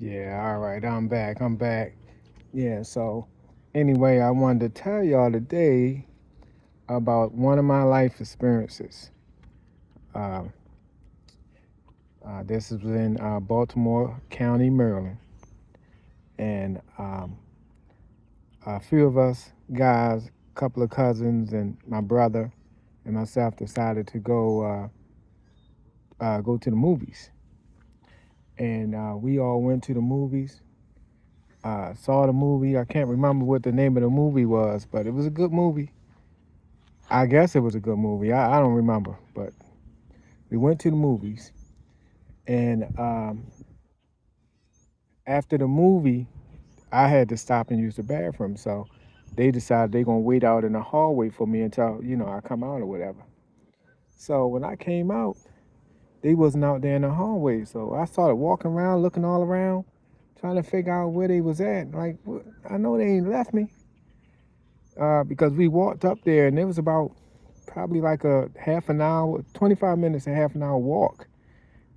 Yeah, all right, I'm back. I'm back. Yeah, so anyway, I wanted to tell y'all today about one of my life experiences. Uh, this is in Baltimore County, Maryland. And a few of us guys, a couple of cousins, and my brother and myself decided to go to the movies. And we all went to the movies, saw the movie. I can't remember what the name of the movie was, but it was a good movie. I guess it was a good movie. I don't remember, but we went to the movies, and after the movie, I had to stop and use the bathroom. So they decided they're gonna wait out in the hallway for me until I come out or whatever. So when I came out, they wasn't out there in the hallway. So I started walking around, looking all around, trying to figure out where they was at. Like I know they ain't left me because we walked up there, and it was about probably like a half an hour, 25 minutes, a half an hour walk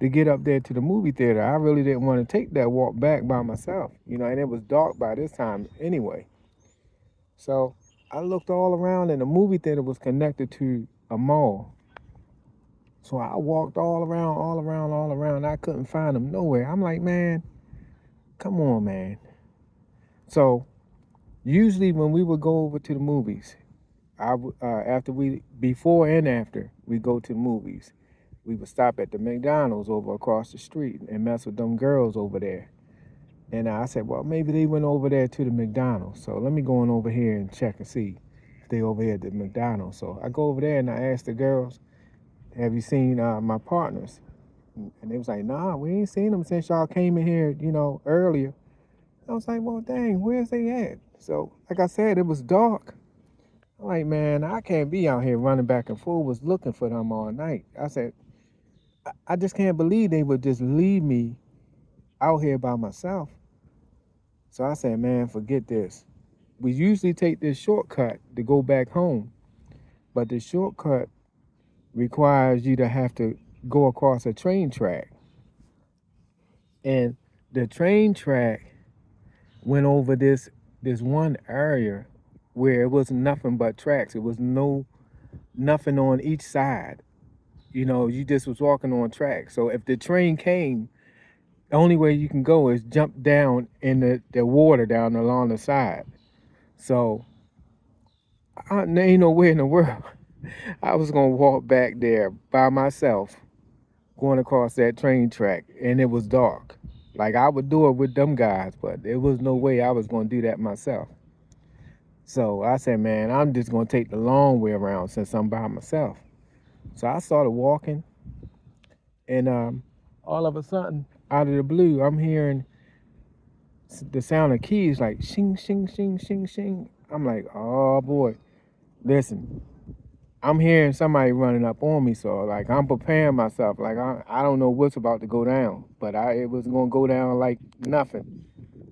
to get up there to the movie theater. I really didn't want to take that walk back by myself, and it was dark by this time anyway. So I looked all around, and the movie theater was connected to a mall. So I walked all around, all around, all around. I couldn't find them nowhere. I'm like, man, come on, man. So usually when we would go over to the movies, before and after we go to the movies, we would stop at the McDonald's over across the street and mess with them girls over there. And I said, well, maybe they went over there to the McDonald's. So let me go on over here and check and see if they over here at the McDonald's. So I go over there and I asked the girls, have you seen my partners? And they was like, nah, we ain't seen them since y'all came in here, earlier. I was like, well, dang, where's they at? So, like I said, it was dark. I'm like, man, I can't be out here running back and forth, was looking for them all night. I said, I just can't believe they would just leave me out here by myself. So I said, man, forget this. We usually take this shortcut to go back home, but the shortcut requires you to have to go across a train track. And the train track went over this one area where it was nothing but tracks. It was nothing on each side. You just was walking on tracks. So if the train came, the only way you can go is jump down in the water down along the side. So there ain't nowhere in the world I was gonna walk back there by myself, going across that train track, and it was dark. Like I would do it with them guys, but there was no way I was gonna do that myself. So I said, man, I'm just gonna take the long way around since I'm by myself. So I started walking, and all of a sudden, out of the blue, I'm hearing the sound of keys like shing, shing, shing, shing, shing. I'm like, oh boy, listen, I'm hearing somebody running up on me, so like I'm preparing myself. Like I don't know what's about to go down, but it was gonna go down like nothing.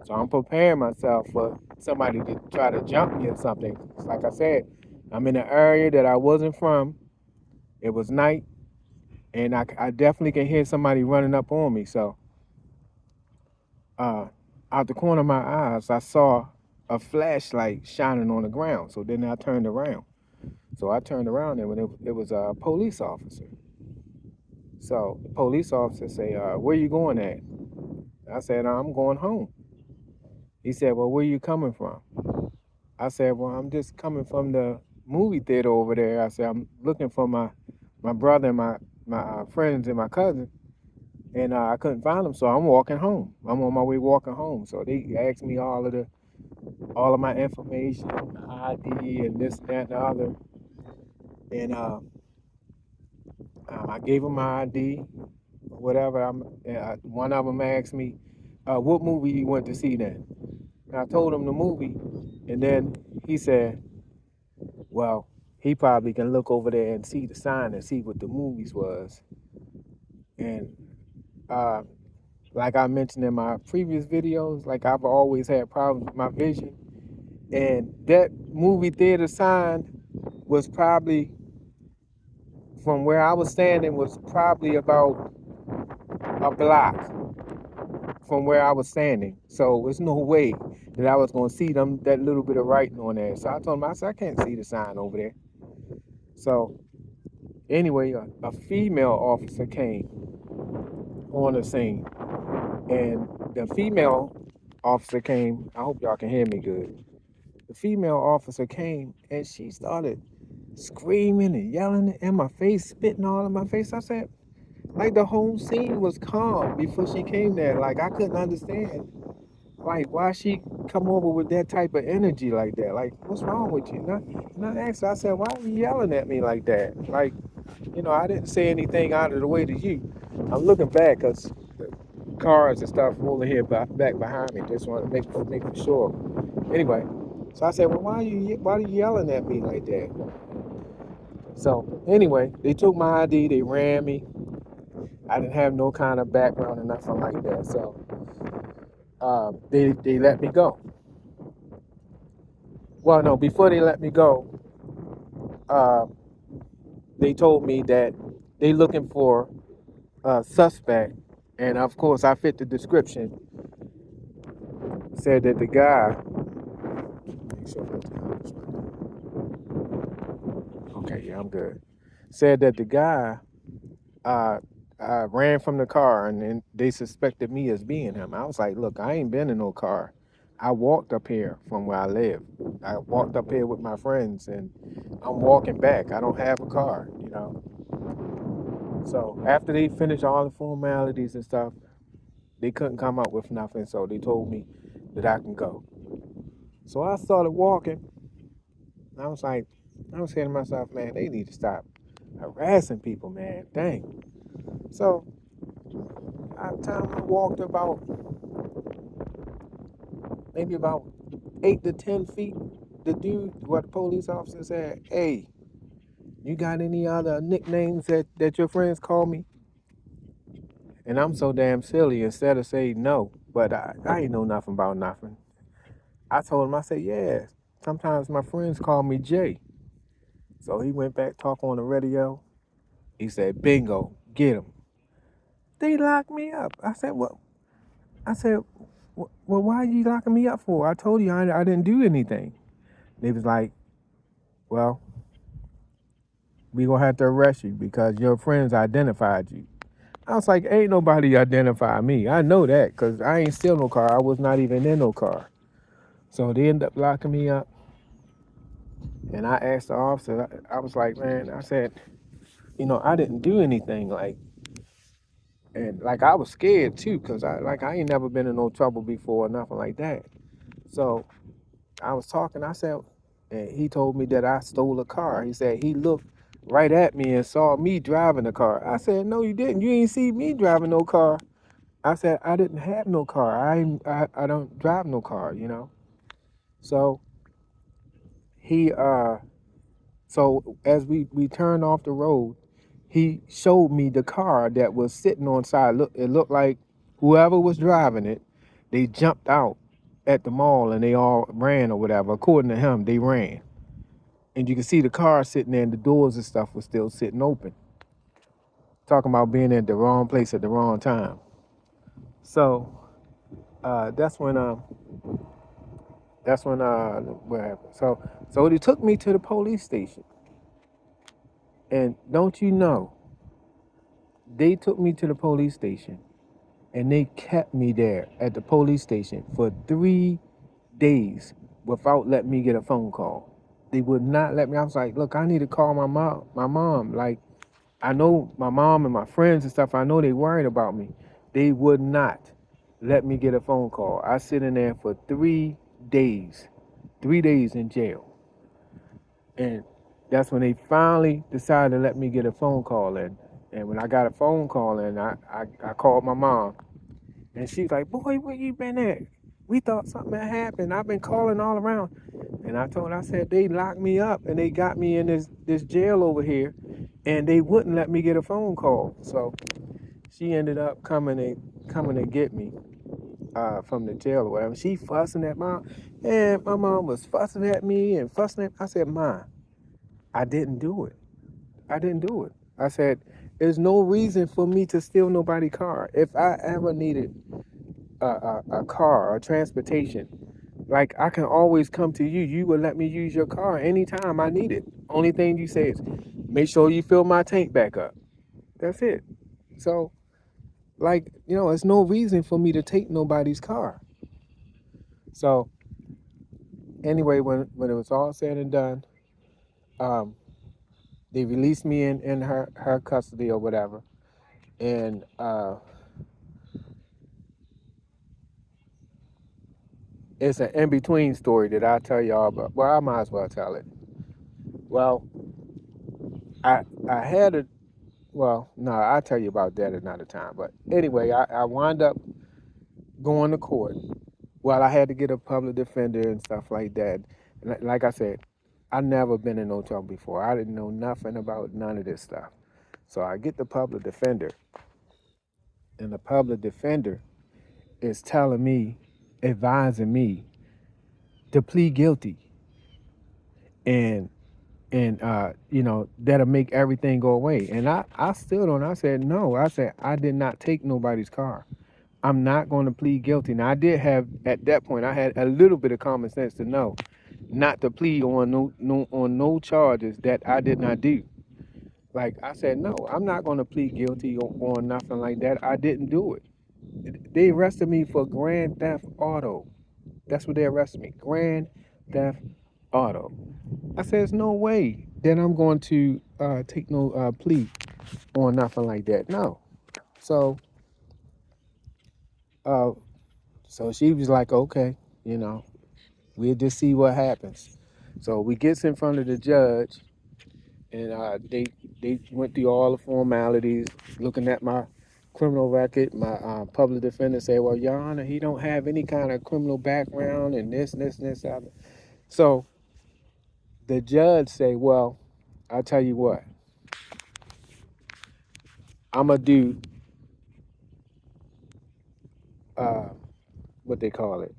So I'm preparing myself for somebody to try to jump me or something. Like I said, I'm in an area that I wasn't from. It was night, and I definitely can hear somebody running up on me. So uh, out the corner of my eyes, I saw a flashlight shining on the ground. So then I turned around. So I turned around, and when it was a police officer. So the police officer say, where you going at? I said, I'm going home. He said, well, where you coming from? I said, well, I'm just coming from the movie theater over there. I said, I'm looking for my brother and my friends and my cousin. And I couldn't find them, so I'm walking home. I'm on my way walking home. So they asked me all of my information, ID, and this, that, and the other. And I gave them my ID, whatever. One of them asked me, what movie you went to see then? And I told him the movie, and then he said, well, he probably can look over there and see the sign and see what the movies was. And uh, like I mentioned in my previous videos, like I've always had problems with my vision. And that movie theater sign was probably, from where I was standing, was probably about a block. from where I was standing. So there's no way that I was going to see them, that little bit of writing on there. So I told him, I said, I can't see the sign over there. So anyway, a female officer came on the scene. And the female officer came. I hope y'all can hear me good. The female officer came and she started screaming and yelling in my face, spitting all in my face. I said, like the whole scene was calm before she came there. Like I couldn't understand, like why she come over with that type of energy like that. Like what's wrong with you? And I asked her, I said, why are you yelling at me like that? Like, I didn't say anything out of the way to you. I'm looking back because cars and stuff rolling here back behind me. Just want to make sure. Anyway, so I said, well, why are you yelling at me like that? So anyway, they took my ID, they ran me. I didn't have no kind of background or nothing like that. So they let me go. Well, no, before they let me go, uh, they told me that they looking for a suspect, and of course I fit the description. Said that the guy. Okay, yeah, I'm good. Said that the guy uh, ran from the car, and then they suspected me as being him. I was like, look, I ain't been in no car. I walked up here from where I live. I walked up here with my friends, and I'm walking back. I don't have a car. So after they finished all the formalities and stuff, they couldn't come up with nothing, so they told me that I can go. So I started walking. I was saying to myself, man, they need to stop harassing people, man. Dang. So by the time I walked maybe about 8 to 10 feet, the police officer said, hey, you got any other nicknames that your friends call me? And I'm so damn silly, instead of saying no, but I ain't know nothing about nothing. I told him, I said, yeah, sometimes my friends call me Jay. So he went back, talk on the radio. He said, bingo, get him. They locked me up. I said, what? I said, well, why are you locking me up for? I told you I didn't do anything. They was like, well, we gonna have to arrest you because your friends identified you. I was like, ain't nobody identify me. I know that because I ain't steal no car. I was not even in no car. So they ended up locking me up. And I asked the officer, I was like, man, I said, I didn't do anything. And I was scared too because I ain't never been in no trouble before or nothing like that. So I was talking, I said, and he told me that I stole a car. He said he looked right at me and saw me driving the car. I said, no, you didn't. You ain't see me driving no car. I said, I didn't have no car. I don't drive no car. So he so as we turned off the road, he showed me the car that was sitting on side. It looked like whoever was driving it, they jumped out at the mall and they all ran or whatever. According to him, they ran. And you can see the car sitting there and the doors and stuff was still sitting open. Talking about being at the wrong place at the wrong time. So that's when what happened. So they took me to the police station. And don't you know, they took me to the police station and they kept me there at the police station for 3 days without letting me get a phone call. They would not let me. I was like, look, I need to call my mom. Like, I know my mom and my friends and stuff, I know they worried about me. They would not let me get a phone call. I sit in there for 3 days, 3 days in jail. And that's when they finally decided to let me get a phone call in. And when I got a phone call in, I called my mom. And she's like, boy, where you been at? We thought something had happened. I've been calling all around. And I said, they locked me up and they got me in this jail over here. And they wouldn't let me get a phone call. So she ended up coming to get me from the jail or whatever. She fussing at mom. And my mom was fussing at me and fussing at. I said, Mom, I didn't do it. I didn't do it. I said, there's no reason for me to steal nobody's car. If I ever needed a car or transportation. Like I can always come to you. You will let me use your car anytime I need it. Only thing you say is, make sure you fill my tank back up. That's it. So, like, it's no reason for me to take nobody's car. So, anyway, when it was all said and done, um, they released me in her custody or whatever. And it's an in between story that I tell y'all about. Well, I might as well tell it. Well, I had a well, no, I'll tell you about that another time. But anyway, I wound up going to court. Well, I had to get a public defender and stuff like that. And like I said, I never been in no trouble before. I didn't know nothing about none of this stuff. So I get the public defender, and the public defender is telling me, advising me to plead guilty, and that'll make everything go away. And I still don't. I said no. I said I did not take nobody's car. I'm not going to plead guilty. Now I did have at that point I had a little bit of common sense to know not to plead on no charges that I did not do. Like I said, no, I'm not going to plead guilty on nothing like that. I didn't do it. They arrested me for grand theft auto. That's what they arrested me. Grand theft auto. I said, there's no way that I'm going to take no plea on nothing like that. No. So, uh, so she was like, okay, we'll just see what happens. So we gets in front of the judge, and they went through all the formalities, looking at my criminal record. My public defender said, well, Your Honor, he don't have any kind of criminal background and this, and this, and this. So the judge say, well, I'll tell you what, I'm going to do what they call it.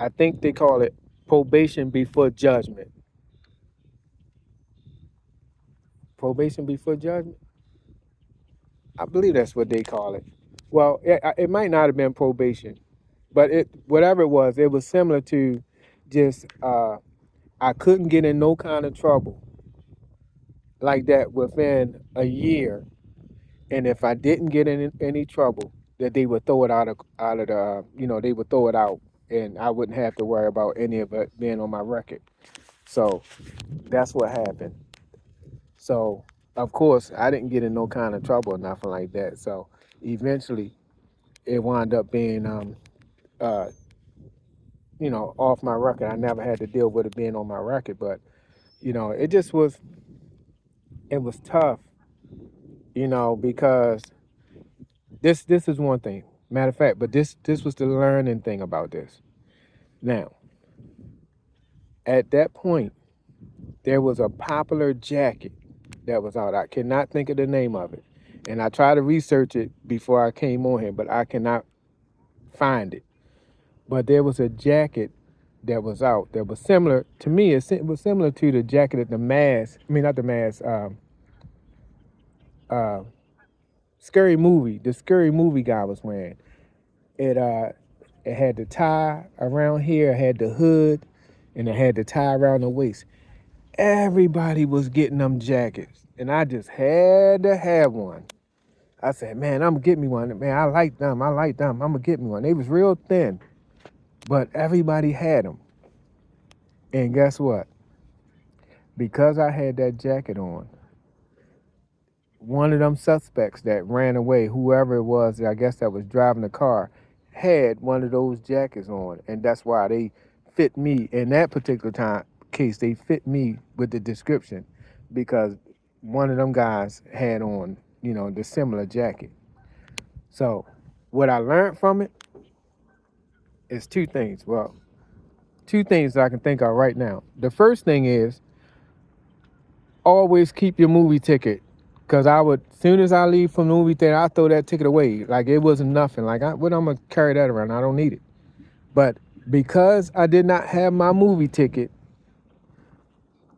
I think they call it probation before judgment. Probation before judgment? I believe that's what they call it. Well, it might not have been probation, but whatever it was similar to just I couldn't get in no kind of trouble like that within a year, and if I didn't get in any trouble, that they would throw it out of the they would throw it out, and I wouldn't have to worry about any of it being on my record. So that's what happened. So of course I didn't get in no kind of trouble or nothing like that. So eventually it wound up being uh, off my record. I never had to deal with it being on my record, but it just was tough, because this is one thing. Matter of fact, but this was the learning thing about this. Now, at that point, there was a popular jacket that was out. I cannot think of the name of it. And I tried to research it before I came on here, but I cannot find it. But there was a jacket that was out that was similar to me. It was similar to the jacket at the Mask. I mean, not the Mask. Scary Movie. The Scary Movie guy was wearing. It had the tie around here. It had the hood, and it had the tie around the waist. Everybody was getting them jackets, and I just had to have one. I said, man, I'm gonna get me one. Man, I like them. I'm gonna get me one. They was real thin, but everybody had them. And guess what? Because I had that jacket on, one of them suspects that ran away, whoever it was, I guess that was driving the car, had one of those jackets on, and that's why they fit me in that particular case. They fit me with the description because one of them guys had on, the similar jacket. So, what I learned from it is two things. Well, two things that I can think of right now. The first thing is always keep your movie ticket. Cause as soon as I leave from the movie theater, I throw that ticket away. Like it wasn't nothing. Like what I'm gonna carry that around? I don't need it. But because I did not have my movie ticket,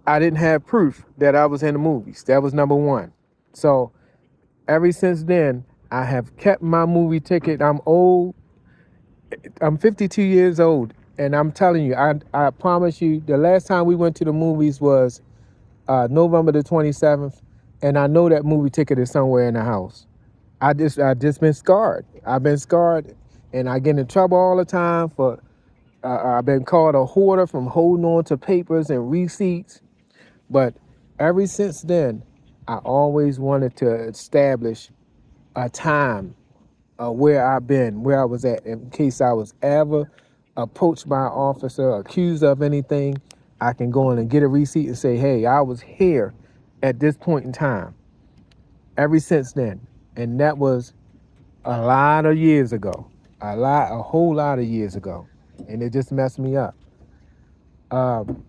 I didn't have proof that I was in the movies. That was number one. So ever since then, I have kept my movie ticket. I'm old. I'm 52 years old, and I'm telling you, I promise you, the last time we went to the movies was November the 27th, and I know that movie ticket is somewhere in the house. I just been scarred. I've been scarred, and I get in trouble all the time for. I've been called a hoarder from holding on to papers and receipts. But ever since then, I always wanted to establish a time where I've been, where I was at, in case I was ever approached by an officer, accused of anything. I can go in and get a receipt and say, hey, I was here at this point in time. Ever since then. And that was a lot of years ago. A whole lot of years ago. And it just messed me up. Um,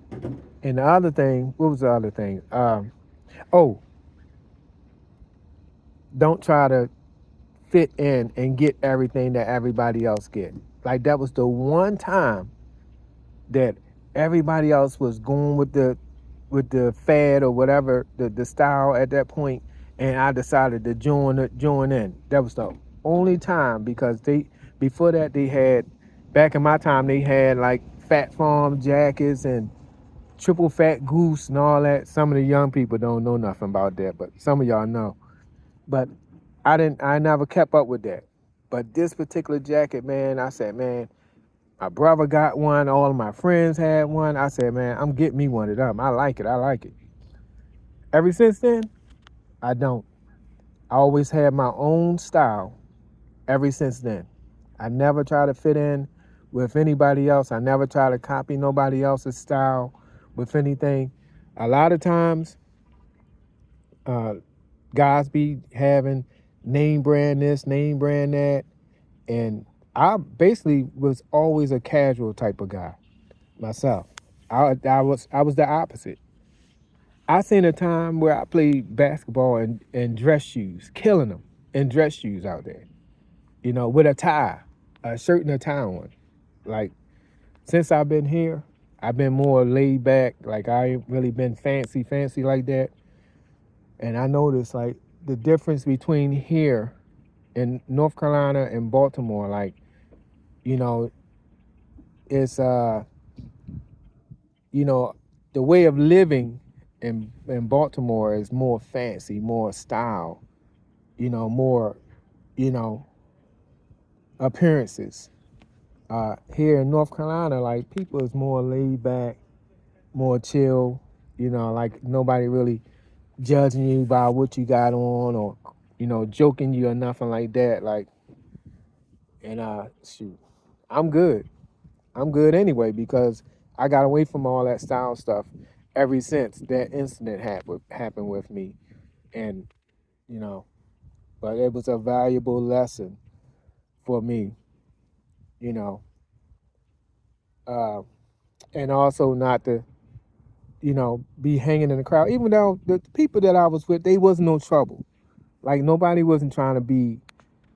and the other thing, what was the other thing? Oh, don't try to fit in and get everything that everybody else get. Like that was the one time that everybody else was going with the fad or whatever the style at that point, and I decided to join in. That was the only time because they before that they had back in my time they had like Fat Farm jackets and triple fat goose and all that. Some of the young people don't know nothing about that, but some of y'all know. But I never kept up with that. But this particular jacket, man, I said, man, my brother got one, all of my friends had one. I said, man, I'm getting me one of them. I like it. I like it. Ever since then, I don't. I always had my own style ever since then. I never try to fit in with anybody else. I never try to copy nobody else's style with anything. A lot of times, uh, guys be having name brand this, name brand that, and I basically was always a casual type of guy myself. I was the opposite. I seen a time where I played basketball in dress shoes, killing them in dress shoes out there. With a tie, a shirt and a tie on. Like since I've been here, I've been more laid back. Like I ain't really been fancy like that. And I noticed like the difference between here in North Carolina and Baltimore. Like you know, it's you know, the way of living in Baltimore is more fancy, more style, more, you know, appearances. Here in North Carolina, like people is more laid back, more chill, like nobody really judging you by what you got on or, joking you or nothing like that. Like, and shoot, I'm good. I'm good anyway because I got away from all that style stuff ever since that incident happened with me, and you know, but it was a valuable lesson for me, you know, uh, and also not to, be hanging in the crowd. Even though the people that I was with, they wasn't no trouble. Like nobody wasn't trying to be,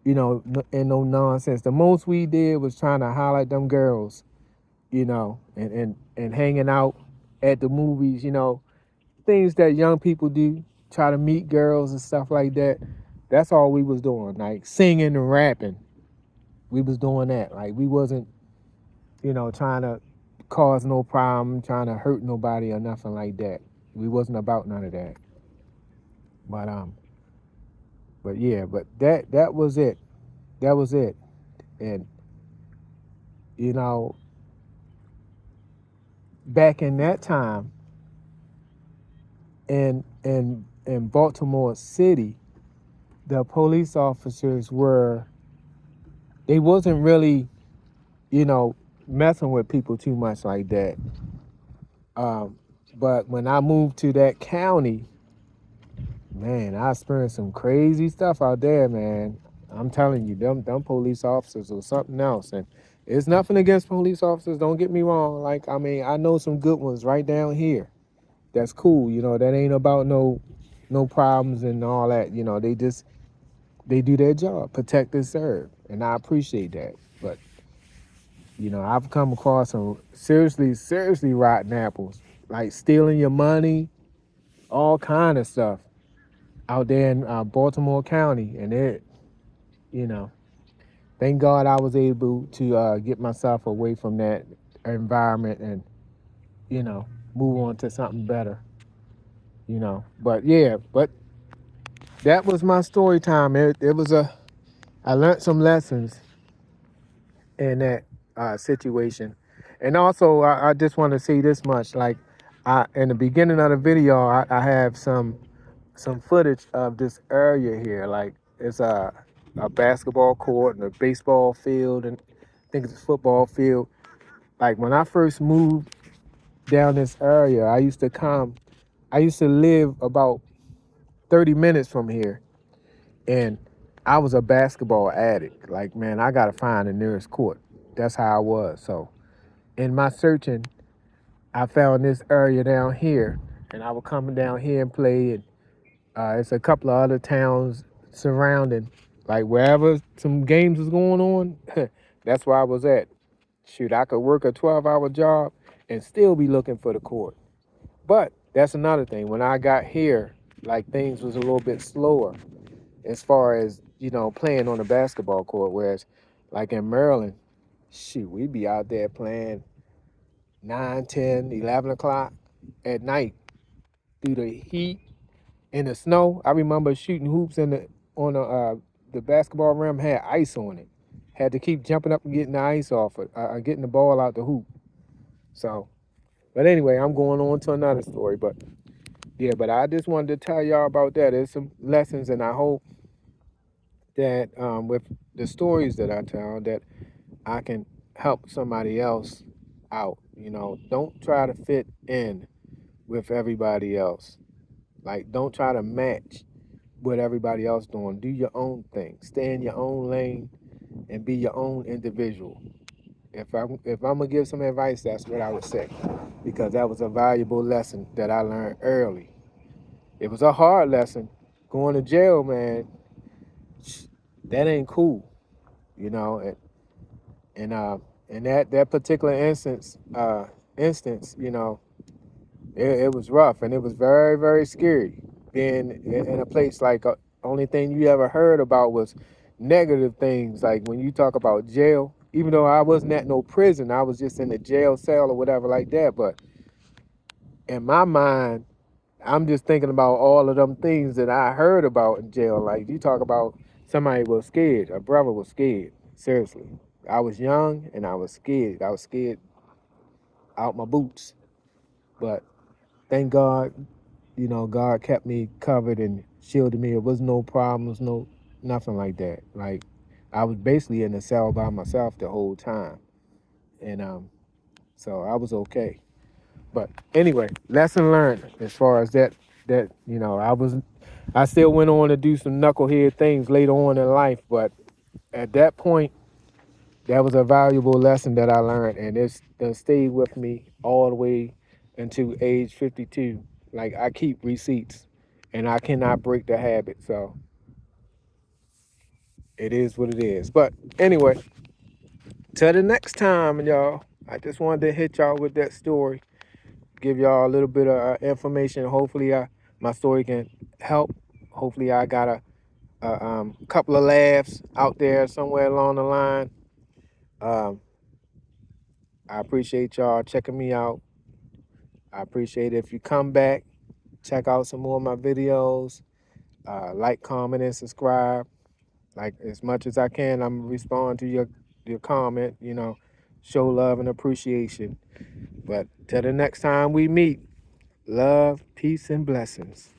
in no nonsense. The most we did was trying to highlight them girls, and hanging out at the movies, things that young people do, try to meet girls and stuff like that. That's all we was doing, like singing and rapping. We was doing that. Like we wasn't, trying to cause no problem, trying to hurt nobody or nothing like that. We wasn't about none of that. But but yeah, but that was it. That was it. And you know, back in that time in Baltimore City, the police officers they wasn't really, you know, messing with people too much like that. Um, but when I moved to that county, man, I experienced some crazy stuff out there, man. I'm telling you, them police officers or something else. And it's nothing against police officers, don't get me wrong. Like, I mean, I know some good ones right down here. That's cool, that ain't about no problems and all that. They do their job, protect and serve. And I appreciate that. But I've come across some seriously rotten apples. like stealing your money, all kind of stuff out there in Baltimore County. And you know, thank God I was able to get myself away from that environment and, you know, move on to something better, you know. But yeah, but that was my story time. I learned some lessons in that situation. And also, I just want to say this much, like, in the beginning of the video, I have some footage of this area here. Like, it's a basketball court and a baseball field, and I think it's a football field. Like, when I first moved down this area, I used to live about 30 minutes from here, and I was a basketball addict. Like, man, I gotta find the nearest court. That's how I was. So in my searching, I found this area down here, and I would come down here and play. And it's a couple of other towns surrounding, like wherever some games was going on. That's where I was at. Shoot, I could work a 12-hour job and still be looking for the court. But that's another thing. When I got here, like, things was a little bit slower as far as, you know, playing on a basketball court. Whereas, like in Maryland, shoot, we be out there playing 9, 10, 11 o'clock at night through the heat in the snow. I remember shooting hoops on the basketball rim had ice on it. Had to keep jumping up and getting the ice off it, getting the ball out the hoop. So, but anyway, I'm going on to another story. But yeah, but I just wanted to tell y'all about that. There's some lessons, and I hope that with the stories that I tell, that I can help somebody else out. You know, don't try to fit in with everybody else. Like, don't try to match what everybody else doing. Do your own thing. Stay in your own lane and be your own individual. If I'm gonna give some advice, that's what I would say, because that was a valuable lesson that I learned early. It was a hard lesson. Going to jail, man, that ain't cool, you know. And in that particular instance, you know, it was rough, and it was very, very scary being in a place like only thing you ever heard about was negative things. Like, when you talk about jail, even though I wasn't at no prison, I was just in a jail cell or whatever like that. But in my mind, I'm just thinking about all of them things that I heard about in jail. Like, you talk about somebody was scared, a brother was scared. Seriously, I was young and I was scared. I was scared out my boots. But thank God, you know, God kept me covered and shielded me. It was no problems, no nothing like that. Like, I was basically in the cell by myself the whole time, and so I was okay. But anyway, lesson learned as far as that. That, you know, I still went on to do some knucklehead things later on in life, but at that point, that was a valuable lesson that I learned, and it's stayed with me all the way until age 52. Like, I keep receipts, and I cannot break the habit. So it is what it is. But anyway, till the next time, y'all. I just wanted to hit y'all with that story, give y'all a little bit of information. Hopefully, my story can help. Hopefully, I got a couple of laughs out there somewhere along the line. Um, I appreciate y'all checking me out. I appreciate it if you come back, check out some more of my videos, like, comment, and subscribe. Like, as much as I can, I'm gonna respond to your comment, you know, show love and appreciation. But till the next time we meet, love, peace, and blessings.